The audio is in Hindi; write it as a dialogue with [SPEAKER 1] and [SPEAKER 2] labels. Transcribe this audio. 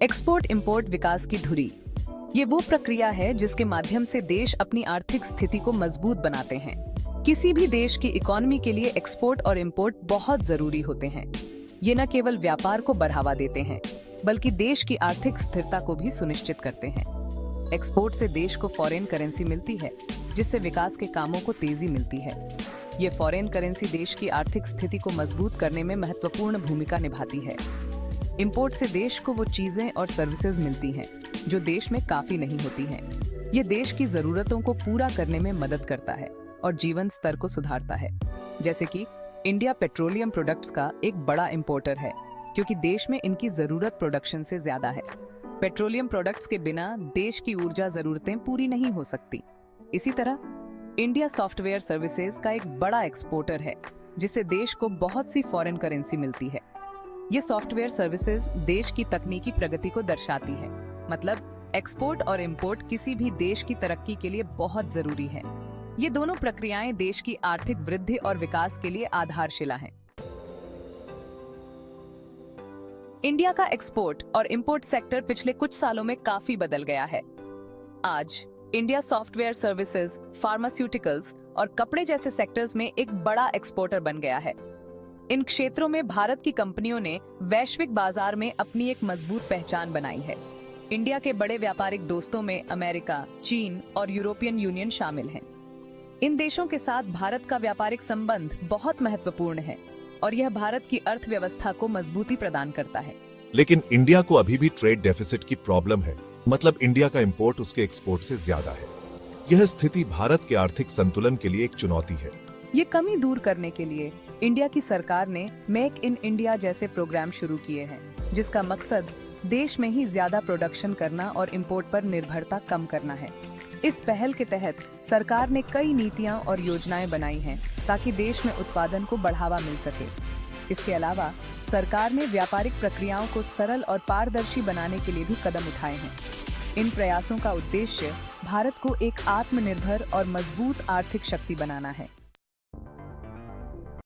[SPEAKER 1] एक्सपोर्ट इंपोर्ट विकास की धुरी। ये वो प्रक्रिया है जिसके माध्यम से देश अपनी आर्थिक स्थिति को मजबूत बनाते हैं। किसी भी देश की इकोनॉमी के लिए एक्सपोर्ट और इंपोर्ट बहुत जरूरी होते हैं। ये न केवल व्यापार को बढ़ावा देते हैं, बल्कि देश की आर्थिक स्थिरता को भी सुनिश्चित करते हैं। एक्सपोर्ट से देश को फॉरेन करेंसी मिलती है, जिससे विकास के कामों को तेजी मिलती है। ये फॉरेन करेंसी देश की आर्थिक स्थिति को मजबूत करने में महत्वपूर्ण भूमिका निभाती है। इंपोर्ट से देश को वो चीजें और सर्विसेज मिलती हैं जो देश में काफी नहीं होती हैं। ये देश की जरूरतों को पूरा करने में मदद करता है और जीवन स्तर को सुधारता है। जैसे कि इंडिया पेट्रोलियम प्रोडक्ट्स का एक बड़ा इंपोर्टर है, क्योंकि देश में इनकी जरूरत प्रोडक्शन से ज्यादा है। पेट्रोलियम प्रोडक्ट्स के बिना देश की ऊर्जा जरूरतें पूरी नहीं हो सकती। इसी तरह इंडिया सॉफ्टवेयर सर्विसेज का एक बड़ा एक्सपोर्टर है, जिससे देश को बहुत सी फॉरेन करेंसी मिलती है। ये सॉफ्टवेयर सर्विसेज देश की तकनीकी प्रगति को दर्शाती है। मतलब एक्सपोर्ट और इंपोर्ट किसी भी देश की तरक्की के लिए बहुत जरूरी है। ये दोनों प्रक्रियाएं देश की आर्थिक वृद्धि और विकास के लिए आधारशिला हैं। इंडिया का एक्सपोर्ट और इंपोर्ट सेक्टर पिछले कुछ सालों में काफी बदल गया है। आज इंडिया सॉफ्टवेयर सर्विसेज, फार्मास्यूटिकल्स और कपड़े जैसे सेक्टर्स में एक बड़ा एक्सपोर्टर बन गया है। इन क्षेत्रों में भारत की कंपनियों ने वैश्विक बाजार में अपनी एक मजबूत पहचान बनाई है। इंडिया के बड़े व्यापारिक दोस्तों में अमेरिका, चीन और यूरोपियन यूनियन शामिल हैं। इन देशों के साथ भारत का व्यापारिक संबंध बहुत महत्वपूर्ण है और यह भारत की अर्थव्यवस्था को मजबूती प्रदान करता है।
[SPEAKER 2] लेकिन इंडिया को अभी भी ट्रेड डेफिसिट की प्रॉब्लम है। मतलब इंडिया का इंपोर्ट उसके एक्सपोर्ट से ज्यादा है। यह स्थिति भारत के आर्थिक संतुलन के लिए एक चुनौती है।
[SPEAKER 1] ये कमी दूर करने के लिए इंडिया की सरकार ने मेक इन इंडिया जैसे प्रोग्राम शुरू किए हैं, जिसका मकसद देश में ही ज्यादा प्रोडक्शन करना और इंपोर्ट पर निर्भरता कम करना है। इस पहल के तहत सरकार ने कई नीतियां और योजनाएं बनाई हैं ताकि देश में उत्पादन को बढ़ावा मिल सके। इसके अलावा सरकार ने व्यापारिक प्रक्रियाओं को सरल और पारदर्शी बनाने के लिए भी कदम उठाए हैं। इन प्रयासों का उद्देश्य भारत को एक आत्मनिर्भर और मजबूत आर्थिक शक्ति बनाना है।